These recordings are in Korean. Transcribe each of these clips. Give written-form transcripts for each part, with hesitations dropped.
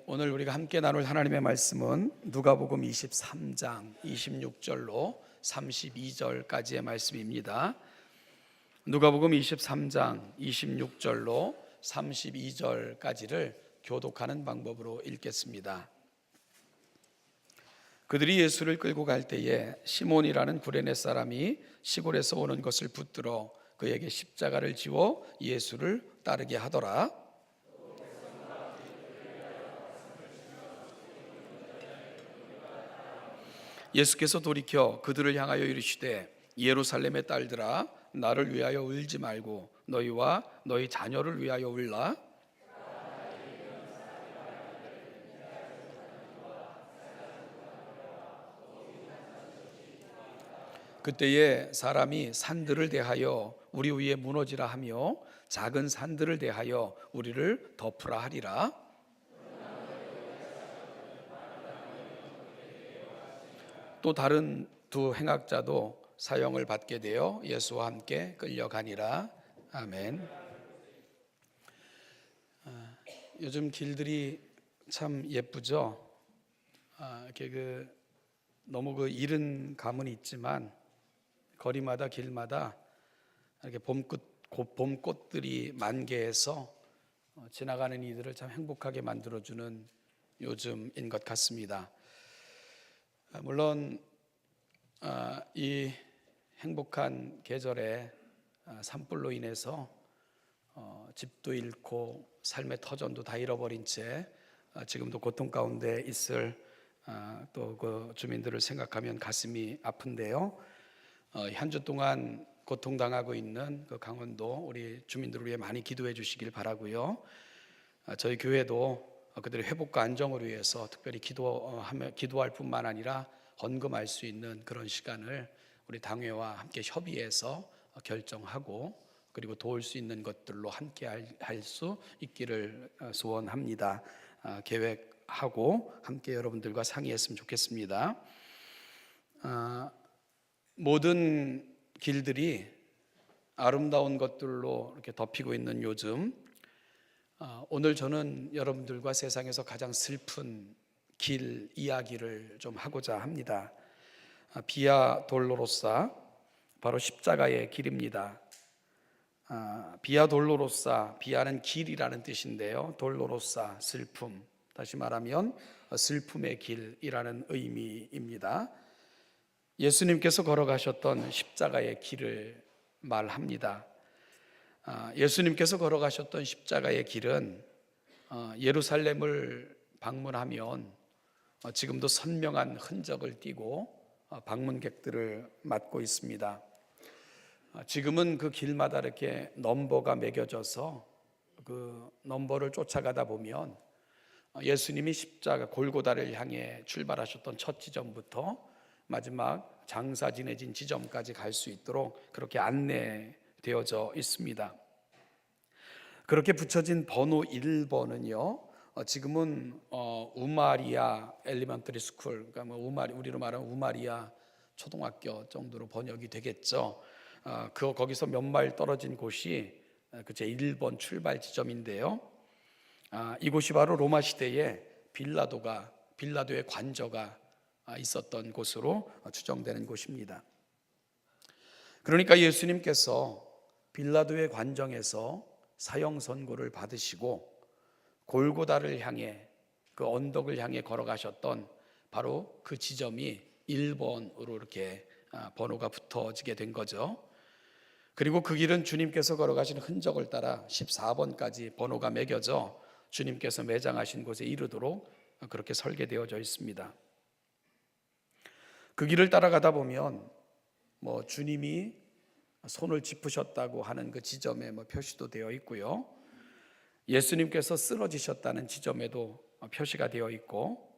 오늘 우리가 함께 나눌 하나님의 말씀은 누가복음 23장 26절로 32절까지의 말씀입니다. 누가복음 23장 26절로 32절까지를 교독하는 방법으로 읽겠습니다. 그들이 예수를 끌고 갈 때에 시몬이라는 구레네 사람이 시골에서 오는 것을 붙들어 그에게 십자가를 지워 예수를 따르게 하더라. 예수께서 돌이켜 그들을 향하여 이르시되 예루살렘의 딸들아 나를 위하여 울지 말고 너희와 너희 자녀를 위하여 울라. 그때에 사람이 산들을 대하여 우리 위에 무너지라 하며 작은 산들을 대하여 우리를 덮으라 하리라. 또 다른 두 행악자도 사형을 받게 되어 예수와 함께 끌려가니라. 아멘. 요즘 길들이 참 예쁘죠. 이렇게 너무 이른 감은 있지만 거리마다 길마다 이렇게 봄꽃들이 만개해서 지나가는 이들을 참 행복하게 만들어주는 요즘인 것 같습니다. 물론 이 행복한 계절에 산불로 인해서 집도 잃고 삶의 터전도 다 잃어버린 채 지금도 고통 가운데 있을 또 그 주민들을 생각하면 가슴이 아픈데요. 한 주 동안 고통당하고 있는 그 강원도 우리 주민들을 위해 많이 기도해 주시길 바라고요. 저희 교회도 그들의 회복과 안정을 위해서 특별히 기도할 뿐만 아니라 헌금할 수 있는 그런 시간을 우리 당회와 함께 협의해서 결정하고 그리고 도울 수 있는 것들로 함께 할 수 있기를 소원합니다. 계획하고 함께 여러분들과 상의했으면 좋겠습니다. 모든 길들이 아름다운 것들로 이렇게 덮이고 있는 요즘, 오늘 저는 여러분들과 세상에서 가장 슬픈 길 이야기를 좀 하고자 합니다. 비아 돌로로사, 바로 십자가의 길입니다. 비아 돌로로사, 비아는 길이라는 뜻인데요, 돌로로사 슬픔, 다시 말하면 슬픔의 길이라는 의미입니다. 예수님께서 걸어가셨던 십자가의 길을 말합니다. 예수님께서 걸어가셨던 십자가의 길은 예루살렘을 방문하면 지금도 선명한 흔적을 띠고 방문객들을 맞고 있습니다. 지금은 그 길마다 이렇게 넘버가 매겨져서 그 넘버를 쫓아가다 보면 예수님이 십자가 골고다를 향해 출발하셨던 첫 지점부터 마지막 장사 지내진 지점까지 갈 수 있도록 그렇게 안내되어져 있습니다. 그렇게 붙여진 번호 1번은요, 지금은 우마리아 엘리먼터리 스쿨, 그러니까 우리로 말하면 우마리아 초등학교 정도로 번역이 되겠죠. 거기서 몇 마일 떨어진 곳이 그 제 1번 출발 지점인데요. 이곳이 바로 로마 시대에 빌라도의 관저가 있었던 곳으로 추정되는 곳입니다. 그러니까 예수님께서 빌라도의 관정에서 사형 선고를 받으시고 골고다를 향해, 그 언덕을 향해 걸어가셨던 바로 그 지점이 1번으로 이렇게 번호가 붙어지게 된 거죠. 그리고 그 길은 주님께서 걸어가신 흔적을 따라 14번까지 번호가 매겨져 주님께서 매장하신 곳에 이르도록 그렇게 설계되어져 있습니다. 그 길을 따라가다 보면 주님이 손을 짚으셨다고 하는 그 지점에 표시도 되어 있고요, 예수님께서 쓰러지셨다는 지점에도 표시가 되어 있고,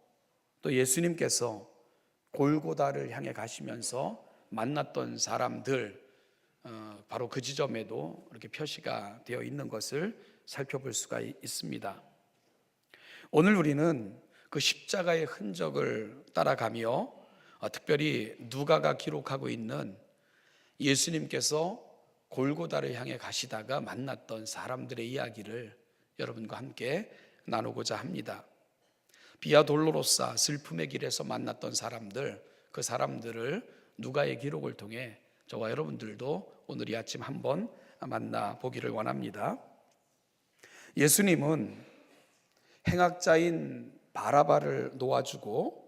또 예수님께서 골고다를 향해 가시면서 만났던 사람들, 바로 그 지점에도 이렇게 표시가 되어 있는 것을 살펴볼 수가 있습니다. 오늘 우리는 그 십자가의 흔적을 따라가며 특별히 누가가 기록하고 있는 예수님께서 골고다를 향해 가시다가 만났던 사람들의 이야기를 여러분과 함께 나누고자 합니다. 비아 돌로로사 슬픔의 길에서 만났던 사람들, 그 사람들을 누가의 기록을 통해 저와 여러분들도 오늘 이 아침 한번 만나보기를 원합니다. 예수님은 행악자인 바라바를 놓아주고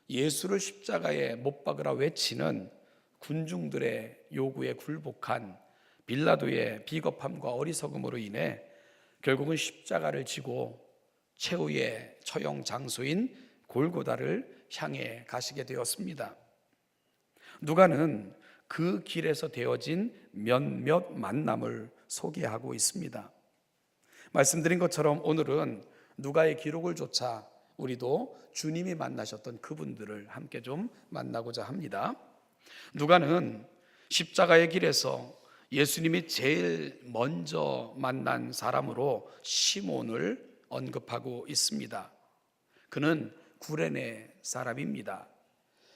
예수를 십자가에 못 박으라 외치는 군중들의 요구에 굴복한 빌라도의 비겁함과 어리석음으로 인해 결국은 십자가를 지고 최후의 처형 장소인 골고다를 향해 가시게 되었습니다. 누가는 그 길에서 되어진 몇몇 만남을 소개하고 있습니다. 말씀드린 것처럼 오늘은 누가의 기록을 좇아 우리도 주님이 만나셨던 그분들을 함께 좀 만나고자 합니다. 누가는 십자가의 길에서 예수님이 제일 먼저 만난 사람으로 시몬을 언급하고 있습니다. 그는 구레네 사람입니다.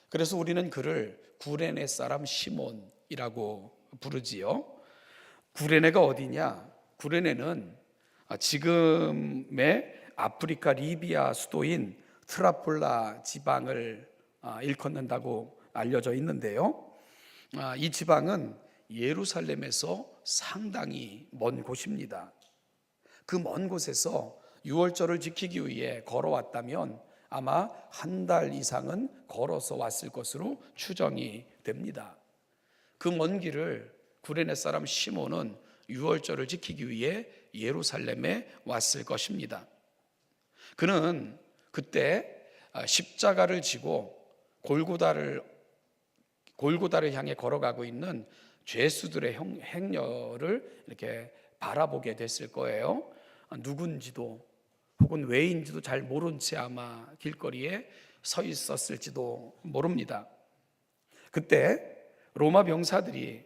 그래서 우리는 그를 구레네 사람 시몬이라고 부르지요. 구레네가 어디냐? 구레네는 지금의 아프리카 리비아 수도인 트라폴라 지방을 일컫는다고 알려져 있는데요. 이 지방은 예루살렘에서 상당히 먼 곳입니다. 그 먼 곳에서 유월절을 지키기 위해 걸어왔다면 아마 한 달 이상은 걸어서 왔을 것으로 추정이 됩니다. 그 먼 길을 구레네 사람 시몬은 유월절을 지키기 위해 예루살렘에 왔을 것입니다. 그는 그때 십자가를 지고 골고다를 향해 걸어가고 있는 죄수들의 행렬을 이렇게 바라보게 됐을 거예요. 누군지도 혹은 왜인지도 잘 모른 채 아마 길거리에 서 있었을지도 모릅니다. 그때 로마 병사들이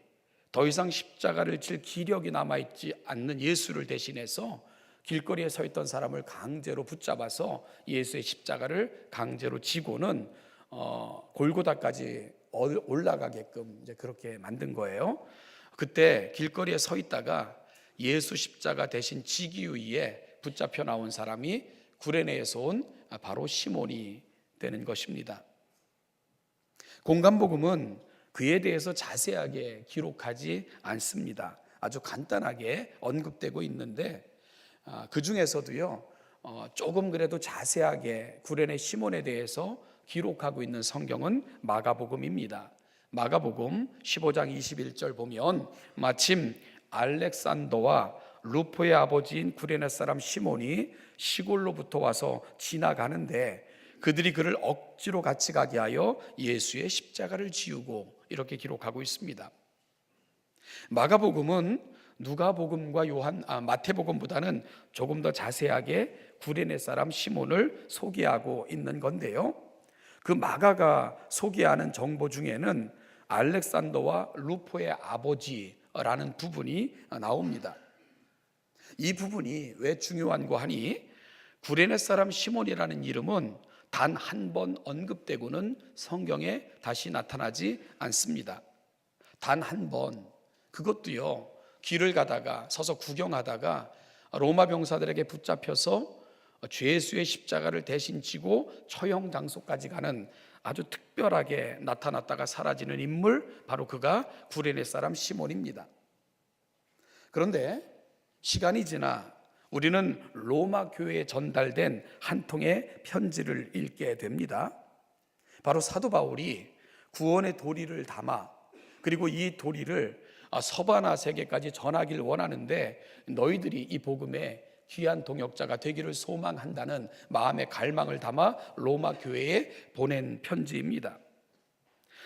더 이상 십자가를 질 기력이 남아있지 않는 예수를 대신해서 길거리에 서 있던 사람을 강제로 붙잡아서 예수의 십자가를 강제로 지고는 골고다까지 올라가게끔 이제 그렇게 만든 거예요. 그때 길거리에 서 있다가 예수 십자가 대신 지기 위해 붙잡혀 나온 사람이 구레네에서 온 바로 시몬이 되는 것입니다. 공간복음은 그에 대해서 자세하게 기록하지 않습니다. 아주 간단하게 언급되고 있는데 그 중에서도요 조금 그래도 자세하게 구레네 시몬에 대해서 기록하고 있는 성경은 마가복음입니다. 마가복음 15장 21절 보면 마침 알렉산더와 루포의 아버지인 구레네 사람 시몬이 시골로부터 와서 지나가는데 그들이 그를 억지로 같이 가게 하여 예수의 십자가를 지우고 이렇게 기록하고 있습니다. 마가복음은 누가복음과 마태복음보다는 조금 더 자세하게 구레네 사람 시몬을 소개하고 있는 건데요. 그 마가가 소개하는 정보 중에는 알렉산더와 루포의 아버지라는 부분이 나옵니다. 이 부분이 왜 중요한고 하니 구레네 사람 시몬이라는 이름은 단 한 번 언급되고는 성경에 다시 나타나지 않습니다. 단 한 번, 그것도요 길을 가다가 서서 구경하다가 로마 병사들에게 붙잡혀서 죄수의 십자가를 대신 지고 처형 장소까지 가는 아주 특별하게 나타났다가 사라지는 인물, 바로 그가 구레네 사람 시몬입니다. 그런데 시간이 지나 우리는 로마 교회에 전달된 한 통의 편지를 읽게 됩니다. 바로 사도 바울이 구원의 도리를 담아 그리고 이 도리를 서바나 세계까지 전하길 원하는데 너희들이 이 복음의 귀한 동역자가 되기를 소망한다는 마음의 갈망을 담아 로마 교회에 보낸 편지입니다.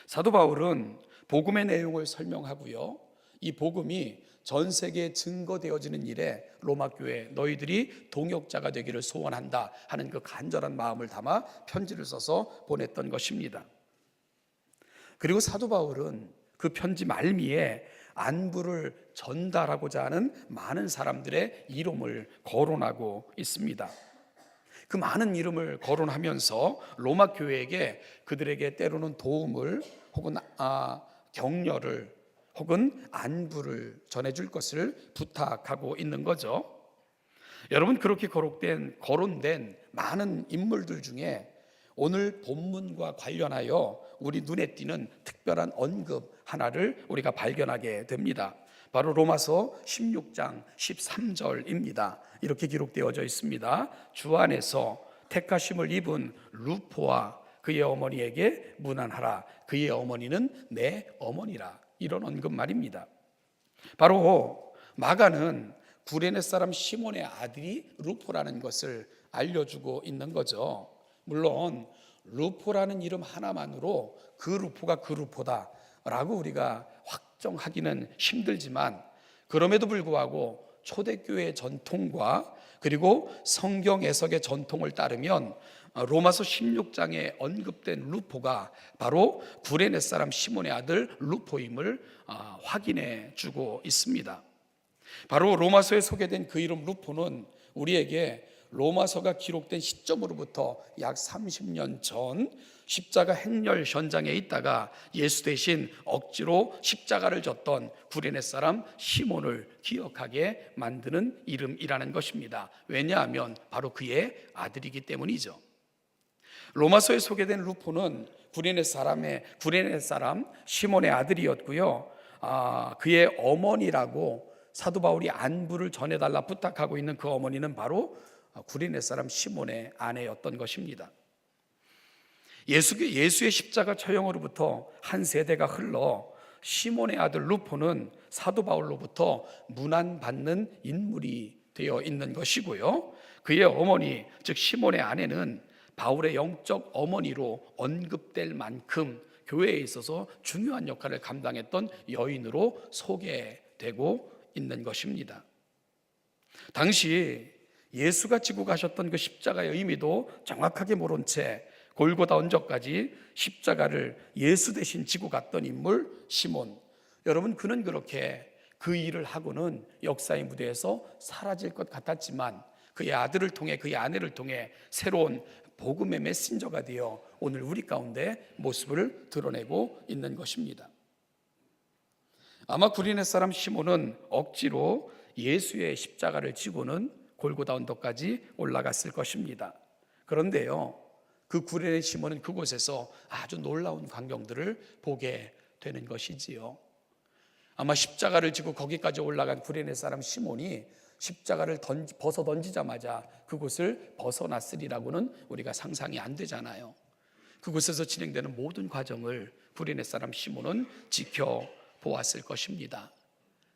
사도 바울은 복음의 내용을 설명하고요, 이 복음이 전 세계에 증거되어지는 일에 로마 교회 너희들이 동역자가 되기를 소원한다 하는 그 간절한 마음을 담아 편지를 써서 보냈던 것입니다. 그리고 사도 바울은 그 편지 말미에 안부를 전달하고자 하는 많은 사람들의 이름을 거론하고 있습니다. 그 많은 이름을 거론하면서 로마 교회에게 그들에게 때로는 도움을 혹은 격려를 혹은 안부를 전해줄 것을 부탁하고 있는 거죠. 여러분, 그렇게 거론된 많은 인물들 중에 오늘 본문과 관련하여 우리 눈에 띄는 특별한 언급 하나를 우리가 발견하게 됩니다. 바로 로마서 16장 13절입니다. 이렇게 기록되어져 있습니다. 주 안에서 택하심을 입은 루포와 그의 어머니에게 문안하라. 그의 어머니는 내 어머니라. 이런 언급 말입니다. 바로 마가는 구레네 사람 시몬의 아들이 루포라는 것을 알려주고 있는 거죠. 물론 루포라는 이름 하나만으로 그 루포가 그 루포다라고 우리가 확정하기는 힘들지만, 그럼에도 불구하고 초대교회의 전통과 그리고 성경 해석의 전통을 따르면 로마서 16장에 언급된 루포가 바로 구레네 사람 시몬의 아들 루포임을 확인해 주고 있습니다. 바로 로마서에 소개된 그 이름 루포는 우리에게 로마서가 기록된 시점으로부터 약 30년 전 십자가 행렬 현장에 있다가 예수 대신 억지로 십자가를 졌던 구레네 사람 시몬을 기억하게 만드는 이름이라는 것입니다. 왜냐하면 바로 그의 아들이기 때문이죠. 로마서에 소개된 루포는 구레네 사람 시몬의 아들이었고요. 그의 어머니라고 사도 바울이 안부를 전해달라 부탁하고 있는 그 어머니는 바로 구레네 사람 시몬의 아내였던 것입니다. 예수의 십자가 처형으로부터 한 세대가 흘러 시몬의 아들 루포는 사도 바울로부터 문안받는 인물이 되어 있는 것이고요. 그의 어머니, 즉 시몬의 아내는 바울의 영적 어머니로 언급될 만큼 교회에 있어서 중요한 역할을 감당했던 여인으로 소개되고 있는 것입니다. 당시 예수가 지고 가셨던 그 십자가의 의미도 정확하게 모른 채 골고다 언저까지 십자가를 예수 대신 지고 갔던 인물 시몬. 여러분, 그는 그렇게 그 일을 하고는 역사의 무대에서 사라질 것 같았지만 그의 아들을 통해, 그의 아내를 통해 새로운 복음의 메신저가 되어 오늘 우리 가운데 모습을 드러내고 있는 것입니다. 아마 구레네 사람 시몬은 억지로 예수의 십자가를 지고는 골고다 언덕까지 올라갔을 것입니다. 그런데요, 그 구레네 시몬은 그곳에서 아주 놀라운 광경들을 보게 되는 것이지요. 아마 십자가를 지고 거기까지 올라간 구레네 사람 시몬이 십자가를 벗어 던지자마자 그곳을 벗어났으리라고는 우리가 상상이 안 되잖아요. 그곳에서 진행되는 모든 과정을 구레네 사람 시몬은 지켜보았을 것입니다.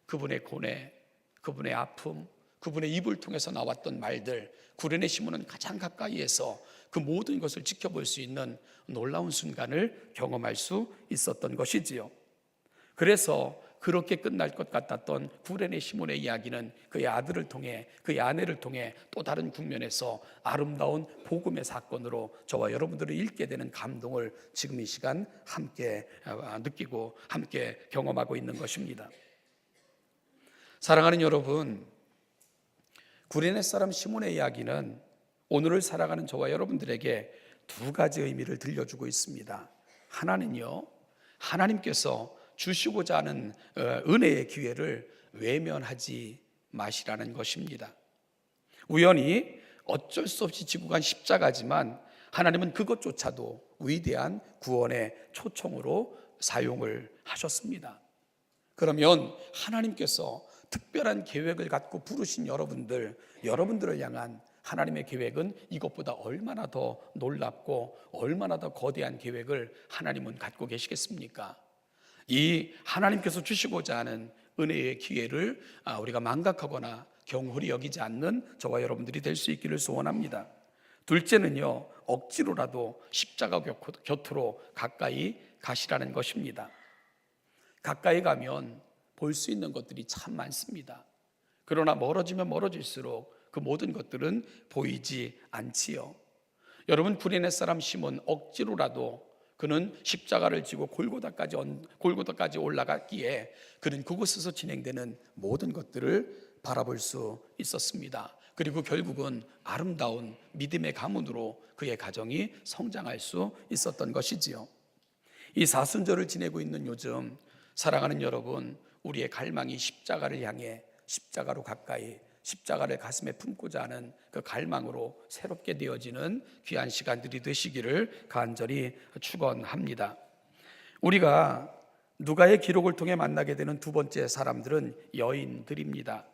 그분의 고뇌, 그분의 아픔, 그분의 입을 통해서 나왔던 말들, 구레네 시몬은 가장 가까이에서 그 모든 것을 지켜볼 수 있는 놀라운 순간을 경험할 수 있었던 것이지요. 그래서 그렇게 끝날 것 같았던 구레네 시몬의 이야기는 그의 아들을 통해, 그의 아내를 통해 또 다른 국면에서 아름다운 복음의 사건으로 저와 여러분들을 읽게 되는 감동을 지금 이 시간 함께 느끼고 함께 경험하고 있는 것입니다. 사랑하는 여러분, 구레네 사람 시몬의 이야기는 오늘을 살아가는 저와 여러분들에게 두 가지 의미를 들려주고 있습니다. 하나는요, 하나님께서 주시고자 하는 은혜의 기회를 외면하지 마시라는 것입니다. 우연히 어쩔 수 없이 지고 간 십자가지만 하나님은 그것조차도 위대한 구원의 초청으로 사용을 하셨습니다. 그러면 하나님께서 특별한 계획을 갖고 부르신 여러분들을 향한 하나님의 계획은 이것보다 얼마나 더 놀랍고 얼마나 더 거대한 계획을 하나님은 갖고 계시겠습니까? 이 하나님께서 주시고자 하는 은혜의 기회를 우리가 망각하거나 경홀히 여기지 않는 저와 여러분들이 될 수 있기를 소원합니다. 둘째는요, 억지로라도 십자가 곁으로 가까이 가시라는 것입니다. 가까이 가면 볼 수 있는 것들이 참 많습니다. 그러나 멀어지면 멀어질수록 그 모든 것들은 보이지 않지요. 여러분, 구레네 사람 시몬 억지로라도 그는 십자가를 지고 골고다까지 올라갔기에 그는 그곳에서 진행되는 모든 것들을 바라볼 수 있었습니다. 그리고 결국은 아름다운 믿음의 가문으로 그의 가정이 성장할 수 있었던 것이지요. 이 사순절을 지내고 있는 요즘 사랑하는 여러분, 우리의 갈망이 십자가를 향해 십자가로 가까이, 십자가를 가슴에 품고자 하는 그 갈망으로 새롭게 되어지는 귀한 시간들이 되시기를 간절히 축원합니다. 우리가 누가의 기록을 통해 만나게 되는 두 번째 사람들은 여인들입니다.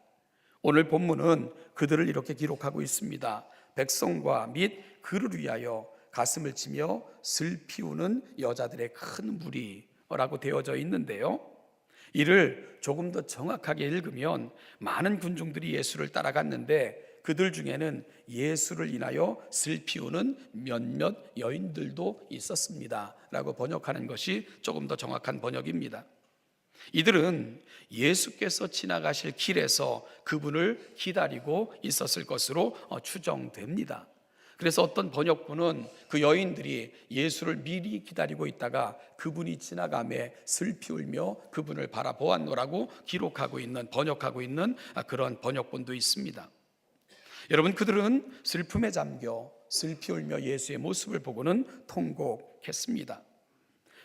오늘 본문은 그들을 이렇게 기록하고 있습니다. 백성과 및 그를 위하여 가슴을 치며 슬피우는 여자들의 큰 무리라고 되어져 있는데요, 이를 조금 더 정확하게 읽으면 많은 군중들이 예수를 따라갔는데 그들 중에는 예수를 인하여 슬피우는 몇몇 여인들도 있었습니다 라고 번역하는 것이 조금 더 정확한 번역입니다. 이들은 예수께서 지나가실 길에서 그분을 기다리고 있었을 것으로 추정됩니다. 그래서 어떤 번역본은 그 여인들이 예수를 미리 기다리고 있다가 그분이 지나가매 슬피 울며 그분을 바라보았노라고 번역하고 있는 그런 번역본도 있습니다. 여러분, 그들은 슬픔에 잠겨 슬피 울며 예수의 모습을 보고는 통곡했습니다.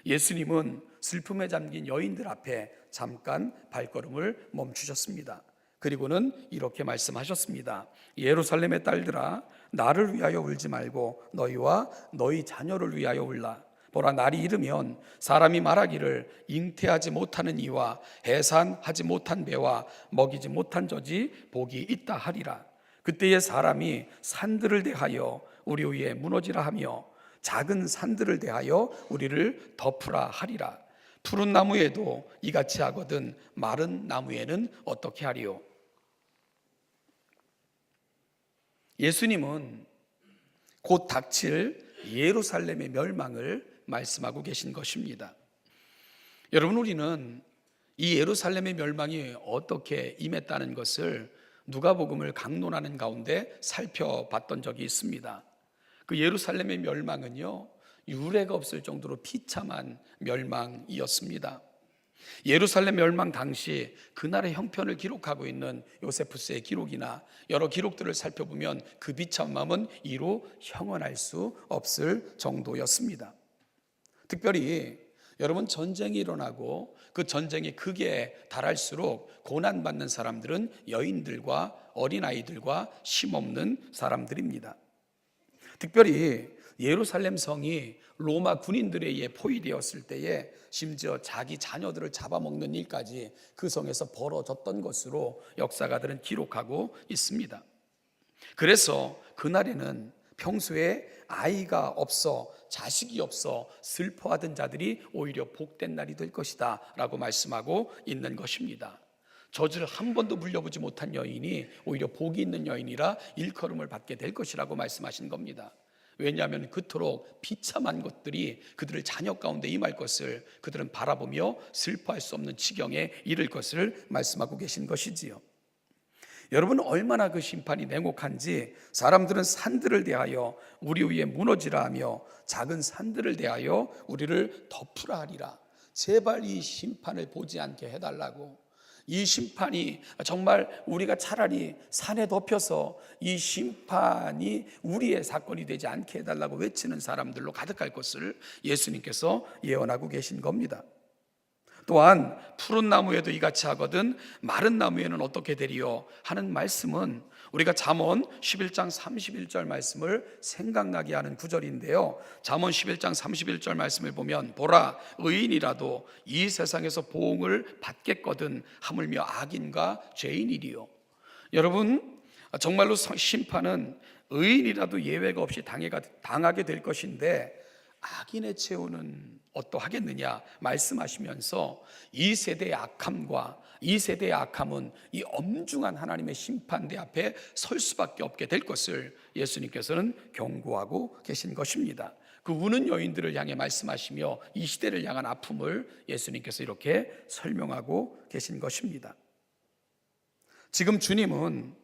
예수님은 슬픔에 잠긴 여인들 앞에 잠깐 발걸음을 멈추셨습니다. 그리고는 이렇게 말씀하셨습니다. 예루살렘의 딸들아, 나를 위하여 울지 말고 너희와 너희 자녀를 위하여 울라. 보라, 날이 이르면 사람이 말하기를 잉태하지 못하는 이와 해산하지 못한 배와 먹이지 못한 젖이 복이 있다 하리라. 그때에 사람이 산들을 대하여 우리 위에 무너지라 하며 작은 산들을 대하여 우리를 덮으라 하리라. 푸른 나무에도 이같이 하거든 마른 나무에는 어떻게 하리요? 예수님은 곧 닥칠 예루살렘의 멸망을 말씀하고 계신 것입니다. 여러분, 우리는 이 예루살렘의 멸망이 어떻게 임했다는 것을 누가복음을 강론하는 가운데 살펴봤던 적이 있습니다. 그 예루살렘의 멸망은요, 유례가 없을 정도로 비참한 멸망이었습니다. 예루살렘 멸망 당시 그날의 형편을 기록하고 있는 요세푸스의 기록이나 여러 기록들을 살펴보면 그 비참함은 이루 형언할 수 없을 정도였습니다. 특별히 여러분, 전쟁이 일어나고 그 전쟁의 극에 달할수록 고난받는 사람들은 여인들과 어린아이들과 힘없는 사람들입니다. 특별히 예루살렘 성이 로마 군인들에 의해 포위되었을 때에 심지어 자기 자녀들을 잡아먹는 일까지 그 성에서 벌어졌던 것으로 역사가들은 기록하고 있습니다. 그래서 그날에는 평소에 아이가 없어 자식이 없어 슬퍼하던 자들이 오히려 복된 날이 될 것이다 라고 말씀하고 있는 것입니다. 젖을 한 번도 물려보지 못한 여인이 오히려 복이 있는 여인이라 일컬음을 받게 될 것이라고 말씀하신 겁니다. 왜냐하면 그토록 비참한 것들이 그들의 자녀 가운데 임할 것을 그들은 바라보며 슬퍼할 수 없는 지경에 이를 것을 말씀하고 계신 것이지요. 여러분, 얼마나 그 심판이 냉혹한지 사람들은 산들을 대하여 우리 위에 무너지라 하며 작은 산들을 대하여 우리를 덮으라 하리라. 제발 이 심판을 보지 않게 해달라고. 이 심판이 정말 우리가 차라리 산에 덮여서 이 심판이 우리의 사건이 되지 않게 해달라고 외치는 사람들로 가득할 것을 예수님께서 예언하고 계신 겁니다. 또한 푸른 나무에도 이같이 하거든 마른 나무에는 어떻게 되리요 하는 말씀은 우리가 잠언 11장 31절 말씀을 생각나게 하는 구절인데요, 잠언 11장 31절 말씀을 보면 보라, 의인이라도 이 세상에서 보응을 받겠거든 하물며 악인과 죄인이리요. 여러분, 정말로 심판은 의인이라도 예외가 없이 당하게 될 것인데 악인의 최후는 어떠하겠느냐 말씀하시면서 이 세대의 악함과 이 세대의 악함은 이 엄중한 하나님의 심판대 앞에 설 수밖에 없게 될 것을 예수님께서는 경고하고 계신 것입니다. 그 우는 여인들을 향해 말씀하시며 이 시대를 향한 아픔을 예수님께서 이렇게 설명하고 계신 것입니다. 지금 주님은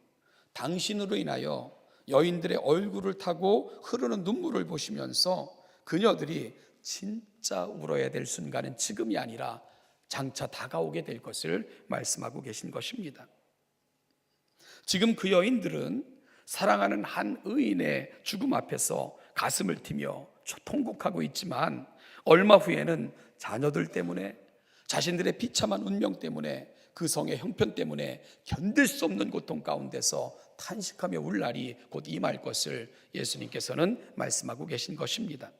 당신으로 인하여 여인들의 얼굴을 타고 흐르는 눈물을 보시면서 그녀들이 진짜 울어야 될 순간은 지금이 아니라 장차 다가오게 될 것을 말씀하고 계신 것입니다. 지금 그 여인들은 사랑하는 한 의인의 죽음 앞에서 가슴을 튀며 통곡하고 있지만 얼마 후에는 자녀들 때문에 자신들의 비참한 운명 때문에 그 성의 형편 때문에 견딜 수 없는 고통 가운데서 탄식하며 울 날이 곧 임할 것을 예수님께서는 말씀하고 계신 것입니다.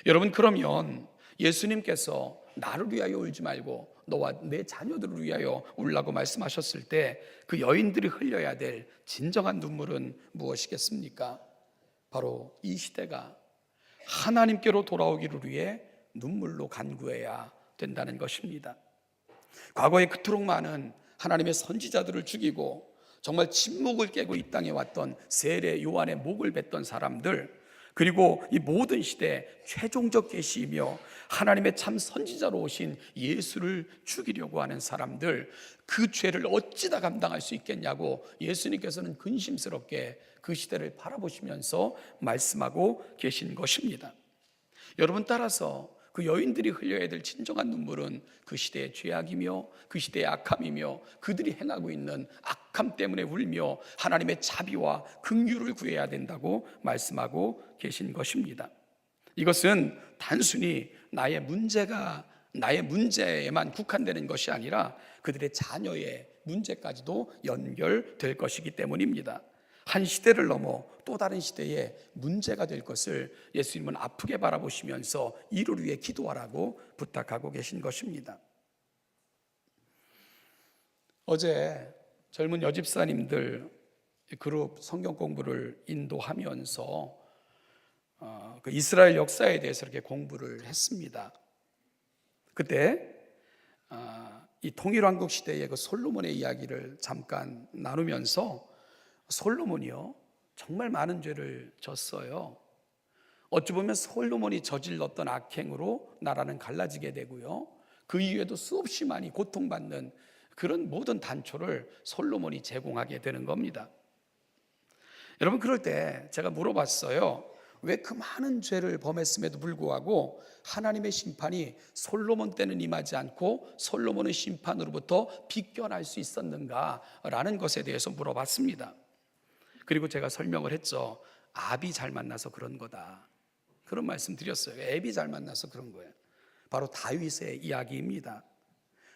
여러분, 그러면 예수님께서 나를 위하여 울지 말고 너와 내 자녀들을 위하여 울라고 말씀하셨을 때 그 여인들이 흘려야 될 진정한 눈물은 무엇이겠습니까? 바로 이 시대가 하나님께로 돌아오기를 위해 눈물로 간구해야 된다는 것입니다. 과거에 그토록 많은 하나님의 선지자들을 죽이고 정말 침묵을 깨고 이 땅에 왔던 세례 요한의 목을 뱉던 사람들, 그리고 이 모든 시대의 최종적 계시이며 하나님의 참 선지자로 오신 예수를 죽이려고 하는 사람들, 그 죄를 어찌다 감당할 수 있겠냐고 예수님께서는 근심스럽게 그 시대를 바라보시면서 말씀하고 계신 것입니다. 여러분, 따라서 그 여인들이 흘려야 될 진정한 눈물은 그 시대의 죄악이며 그 시대의 악함이며 그들이 행하고 있는 악함 때문에 울며 하나님의 자비와 긍휼을 구해야 된다고 말씀하고 계신 것입니다. 이것은 단순히 나의 문제에만 국한되는 것이 아니라 그들의 자녀의 문제까지도 연결될 것이기 때문입니다. 한 시대를 넘어 또 다른 시대에 문제가 될 것을 예수님은 아프게 바라보시면서 이를 위해 기도하라고 부탁하고 계신 것입니다. 어제 젊은 여집사님들 그룹 성경 공부를 인도하면서 그 이스라엘 역사에 대해서 이렇게 공부를 했습니다. 그때 이 통일왕국 시대의 그 솔로몬의 이야기를 잠깐 나누면서 솔로몬이요 정말 많은 죄를 졌어요. 어찌 보면 솔로몬이 저질렀던 악행으로 나라는 갈라지게 되고요, 그 이후에도 수없이 많이 고통받는 그런 모든 단초를 솔로몬이 제공하게 되는 겁니다. 여러분, 그럴 때 제가 물어봤어요. 왜 그 많은 죄를 범했음에도 불구하고 하나님의 심판이 솔로몬 때는 임하지 않고 솔로몬의 심판으로부터 비껴날 수 있었는가라는 것에 대해서 물어봤습니다. 그리고 제가 설명을 했죠. 압이 잘 만나서 그런 거다, 그런 말씀 드렸어요. 앱이 잘 만나서 그런 거예요. 바로 다윗의 이야기입니다.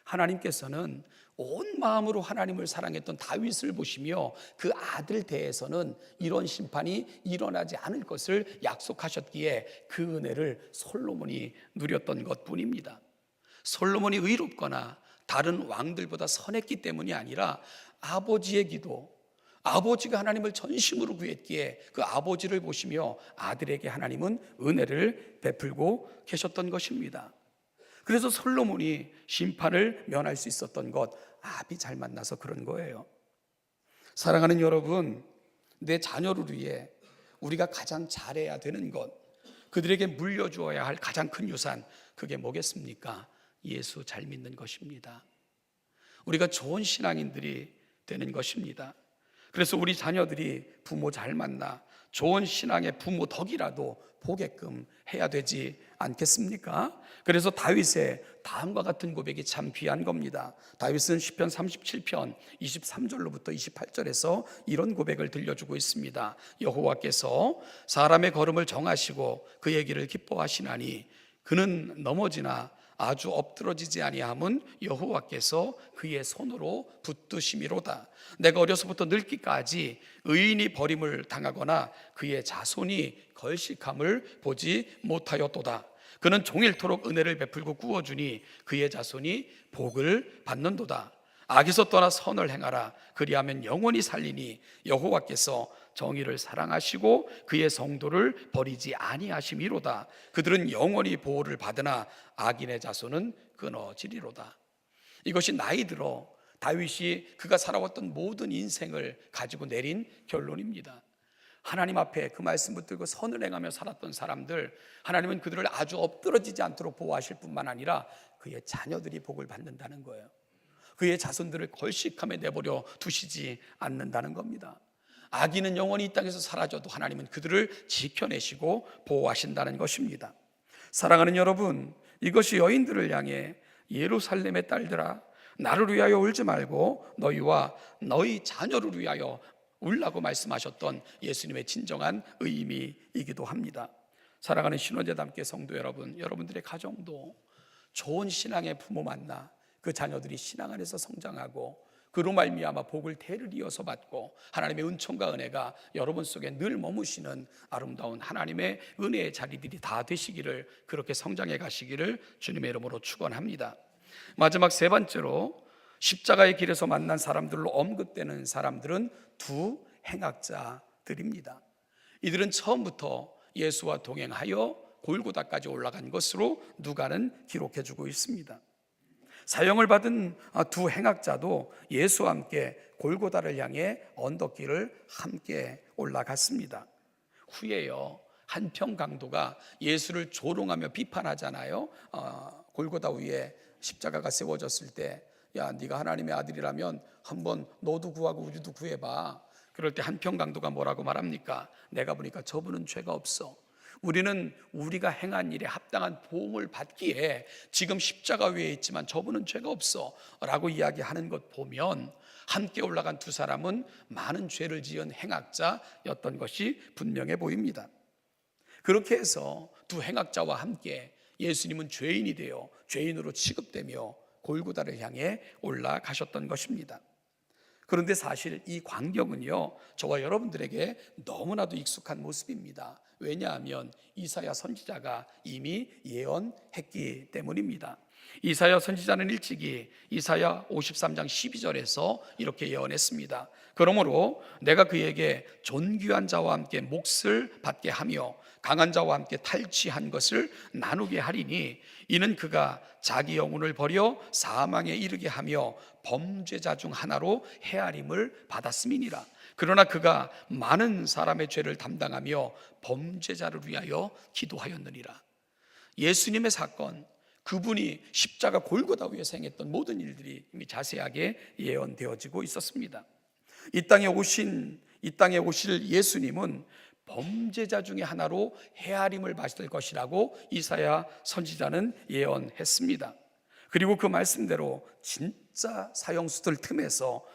하나님께서는 온 마음으로 하나님을 사랑했던 다윗을 보시며 그 아들 대해서는 이런 심판이 일어나지 않을 것을 약속하셨기에 그 은혜를 솔로몬이 누렸던 것뿐입니다. 솔로몬이 의롭거나 다른 왕들보다 선했기 때문이 아니라 아버지의 기도, 아버지가 하나님을 전심으로 구했기에 그 아버지를 보시며 아들에게 하나님은 은혜를 베풀고 계셨던 것입니다. 그래서 솔로몬이 심판을 면할 수 있었던 것, 압이 잘 만나서 그런 거예요. 사랑하는 여러분, 내 자녀를 위해 우리가 가장 잘해야 되는 것, 그들에게 물려주어야 할 가장 큰 유산, 그게 뭐겠습니까? 예수 잘 믿는 것입니다. 우리가 좋은 신앙인들이 되는 것입니다. 그래서 우리 자녀들이 부모 잘 만나 좋은 신앙의 부모 덕이라도 보게끔 해야 되지 않겠습니까? 그래서 다윗의 다음과 같은 고백이 참 귀한 겁니다. 다윗은 시편 37편 23절로부터 28절에서 이런 고백을 들려주고 있습니다. 여호와께서 사람의 걸음을 정하시고 그의 길을 기뻐하시나니 그는 넘어지나 아주 엎드러지지 아니함은 여호와께서 그의 손으로 붙드심이로다. 내가 어려서부터 늙기까지 의인이 버림을 당하거나 그의 자손이 걸식함을 보지 못하였도다. 그는 종일토록 은혜를 베풀고 구워주니 그의 자손이 복을 받는도다. 악에서 떠나 선을 행하라. 그리하면 영원히 살리니 여호와께서 정의를 사랑하시고 그의 성도를 버리지 아니하심이로다. 그들은 영원히 보호를 받으나 악인의 자손은 끊어지리로다. 이것이 나이 들어 다윗이 그가 살아왔던 모든 인생을 가지고 내린 결론입니다. 하나님 앞에 그 말씀 붙들고 선을 행하며 살았던 사람들, 하나님은 그들을 아주 엎드러지지 않도록 보호하실 뿐만 아니라 그의 자녀들이 복을 받는다는 거예요. 그의 자손들을 걸식함에 내버려 두시지 않는다는 겁니다. 악인은 영원히 이 땅에서 사라져도 하나님은 그들을 지켜내시고 보호하신다는 것입니다. 사랑하는 여러분, 이것이 여인들을 향해 예루살렘의 딸들아 나를 위하여 울지 말고 너희와 너희 자녀를 위하여 울라고 말씀하셨던 예수님의 진정한 의미이기도 합니다. 사랑하는 신원제담께 성도 여러분, 여러분들의 가정도 좋은 신앙의 부모 만나 그 자녀들이 신앙 안에서 성장하고 그로 말미암아 복을 대를 이어서 받고 하나님의 은총과 은혜가 여러분 속에 늘 머무시는 아름다운 하나님의 은혜의 자리들이 다 되시기를, 그렇게 성장해 가시기를 주님의 이름으로 축원합니다. 마지막 세 번째로 십자가의 길에서 만난 사람들로 언급되는 사람들은 두 행악자들입니다. 이들은 처음부터 예수와 동행하여 골고다까지 올라간 것으로 누가는 기록해주고 있습니다. 사형을 받은 두 행악자도 예수와 함께 골고다를 향해 언덕길을 함께 올라갔습니다. 후에요, 한평 강도가 예수를 조롱하며 비판하잖아요. 골고다 위에 십자가가 세워졌을 때, 야, 네가 하나님의 아들이라면 한번 너도 구하고 우리도 구해봐. 그럴 때 한평 강도가 뭐라고 말합니까? 내가 보니까 저분은 죄가 없어. 우리는 우리가 행한 일에 합당한 보응을 받기에 지금 십자가 위에 있지만 저분은 죄가 없어 라고 이야기하는 것 보면 함께 올라간 두 사람은 많은 죄를 지은 행악자였던 것이 분명해 보입니다. 그렇게 해서 두 행악자와 함께 예수님은 죄인이 되어 죄인으로 취급되며 골고다를 향해 올라가셨던 것입니다. 그런데 사실 이 광경은요, 저와 여러분들에게 너무나도 익숙한 모습입니다. 왜냐하면 이사야 선지자가 이미 예언했기 때문입니다. 이사야 선지자는 일찍이 이사야 53장 12절에서 이렇게 예언했습니다. 그러므로 내가 그에게 존귀한 자와 함께 몫을 받게 하며 강한 자와 함께 탈취한 것을 나누게 하리니 이는 그가 자기 영혼을 버려 사망에 이르게 하며 범죄자 중 하나로 헤아림을 받았음이니라. 그러나 그가 많은 사람의 죄를 담당하며 범죄자를 위하여 기도하였느니라. 예수님의 사건, 그분이 십자가 골고다 위에서 행했던 모든 일들이 이미 자세하게 예언되어지고 있었습니다. 이 땅에 오실 예수님은 범죄자 중에 하나로 헤아림을 받을 것이라고 이사야 선지자는 예언했습니다. 그리고 그 말씀대로 진짜 사형수들 틈에서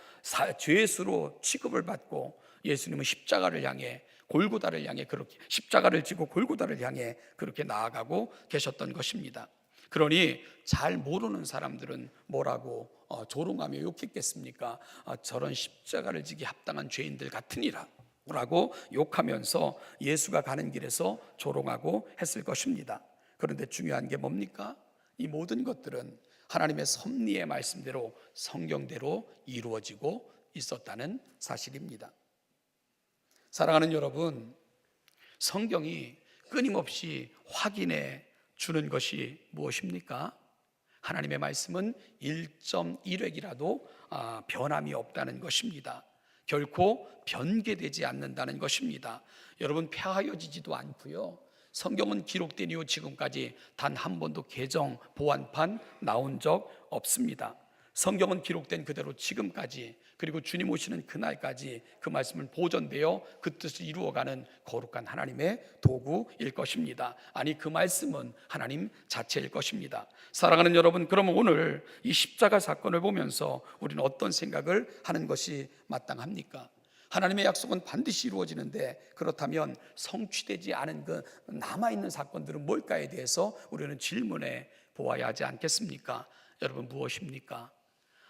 죄수로 취급을 받고 예수님은 십자가를 향해 골고다를 향해 그렇게 십자가를 지고 골고다를 향해 그렇게 나아가고 계셨던 것입니다. 그러니 잘 모르는 사람들은 뭐라고 조롱하며 욕했겠습니까? 저런 십자가를 지기 합당한 죄인들 같으니라 라고 욕하면서 예수가 가는 길에서 조롱하고 했을 것입니다. 그런데 중요한 게 뭡니까? 이 모든 것들은 하나님의 섭리의 말씀대로 성경대로 이루어지고 있었다는 사실입니다. 사랑하는 여러분, 성경이 끊임없이 확인해 주는 것이 무엇입니까? 하나님의 말씀은 1.1획이라도 변함이 없다는 것입니다. 결코 변개되지 않는다는 것입니다. 여러분, 폐하여지지도 않고요, 성경은 기록된 이후 지금까지 단 한 번도 개정, 보완판 나온 적 없습니다. 성경은 기록된 그대로 지금까지, 그리고 주님 오시는 그날까지 그 말씀을 보존되어 그 뜻을 이루어가는 거룩한 하나님의 도구일 것입니다. 아니, 그 말씀은 하나님 자체일 것입니다. 사랑하는 여러분, 그러면 오늘 이 십자가 사건을 보면서 우리는 어떤 생각을 하는 것이 마땅합니까? 하나님의 약속은 반드시 이루어지는데, 그렇다면 성취되지 않은 그 남아있는 사건들은 뭘까에 대해서 우리는 질문해 보아야 하지 않겠습니까? 여러분, 무엇입니까?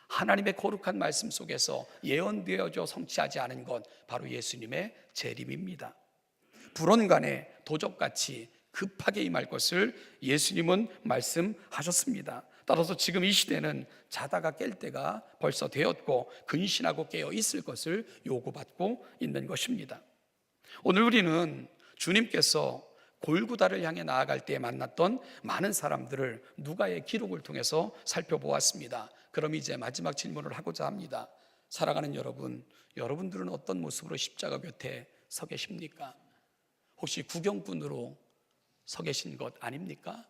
하나님의 거룩한 말씀 속에서 예언되어져 성취하지 않은 것, 바로 예수님의 재림입니다. 불언간에 도적같이 급하게 임할 것을 예수님은 말씀하셨습니다. 따라서 지금 이 시대는 자다가 깰 때가 벌써 되었고 근신하고 깨어 있을 것을 요구받고 있는 것입니다. 오늘 우리는 주님께서 골고다를 향해 나아갈 때 만났던 많은 사람들을 누가의 기록을 통해서 살펴보았습니다. 그럼 이제 마지막 질문을 하고자 합니다. 사랑하는 여러분, 여러분들은 어떤 모습으로 십자가 곁에 서 계십니까? 혹시 구경꾼으로 서 계신 것 아닙니까?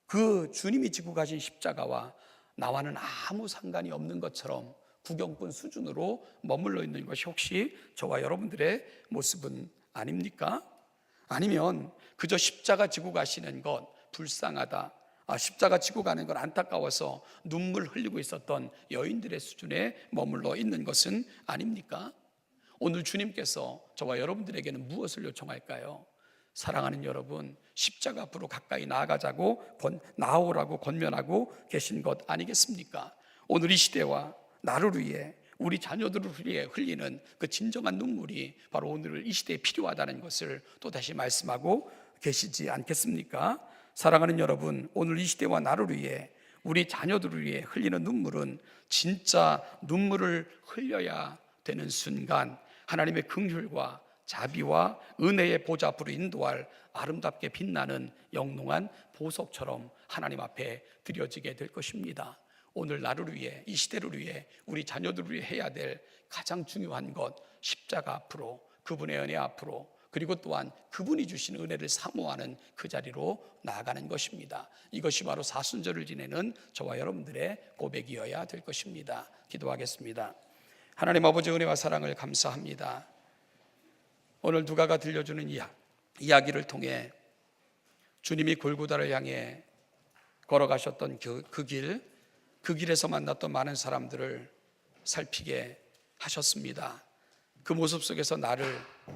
그 주님이 지고 가신 십자가와 나와는 아무 상관이 없는 것처럼 구경꾼 수준으로 머물러 있는 것이 혹시 저와 여러분들의 모습은 아닙니까? 아니면 그저 십자가 지고 가시는 것 불쌍하다, 십자가 지고 가는 건 안타까워서 눈물 흘리고 있었던 여인들의 수준에 머물러 있는 것은 아닙니까? 오늘 주님께서 저와 여러분들에게는 무엇을 요청할까요? 사랑하는 여러분, 십자가 앞으로 가까이 나아가자고 나오라고 권면하고 계신 것 아니겠습니까? 오늘 이 시대와 나를 위해, 우리 자녀들을 위해 흘리는 그 진정한 눈물이 바로 오늘 이 시대에 필요하다는 것을 또 다시 말씀하고 계시지 않겠습니까? 사랑하는 여러분, 오늘 이 시대와 나를 위해, 우리 자녀들을 위해 흘리는 눈물은 진짜 눈물을 흘려야 되는 순간 하나님의 긍휼과 자비와 은혜의 보좌 앞으로 인도할 아름답게 빛나는 영롱한 보석처럼 하나님 앞에 드려지게 될 것입니다. 오늘 나를 위해, 이 시대를 위해, 우리 자녀들을 위해 해야 될 가장 중요한 것, 십자가 앞으로, 그분의 은혜 앞으로, 그리고 또한 그분이 주신 은혜를 사모하는 그 자리로 나아가는 것입니다. 이것이 바로 사순절을 지내는 저와 여러분들의 고백이어야 될 것입니다. 기도하겠습니다. 하나님 아버지, 은혜와 사랑을 감사합니다. 오늘 누가가 들려주는 이야기를 통해 주님이 골고다를 향해 걸어가셨던 그 길에서 만났던 많은 사람들을 살피게 하셨습니다. 그 모습 속에서 나를,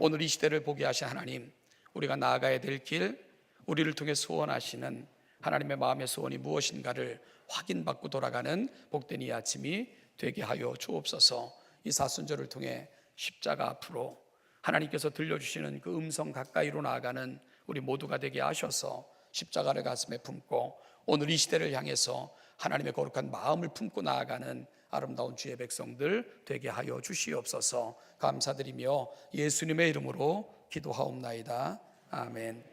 오늘 이 시대를 보게 하신 하나님, 우리가 나아가야 될 길, 우리를 통해 소원하시는 하나님의 마음의 소원이 무엇인가를 확인받고 돌아가는 복된 이 아침이 되게 하여 주옵소서. 이 사순절을 통해 십자가 앞으로 하나님께서 들려주시는 그 음성 가까이로 나아가는 우리 모두가 되게 하셔서 십자가를 가슴에 품고 오늘 이 시대를 향해서 하나님의 거룩한 마음을 품고 나아가는 아름다운 주의 백성들 되게 하여 주시옵소서. 감사드리며 예수님의 이름으로 기도하옵나이다. 아멘.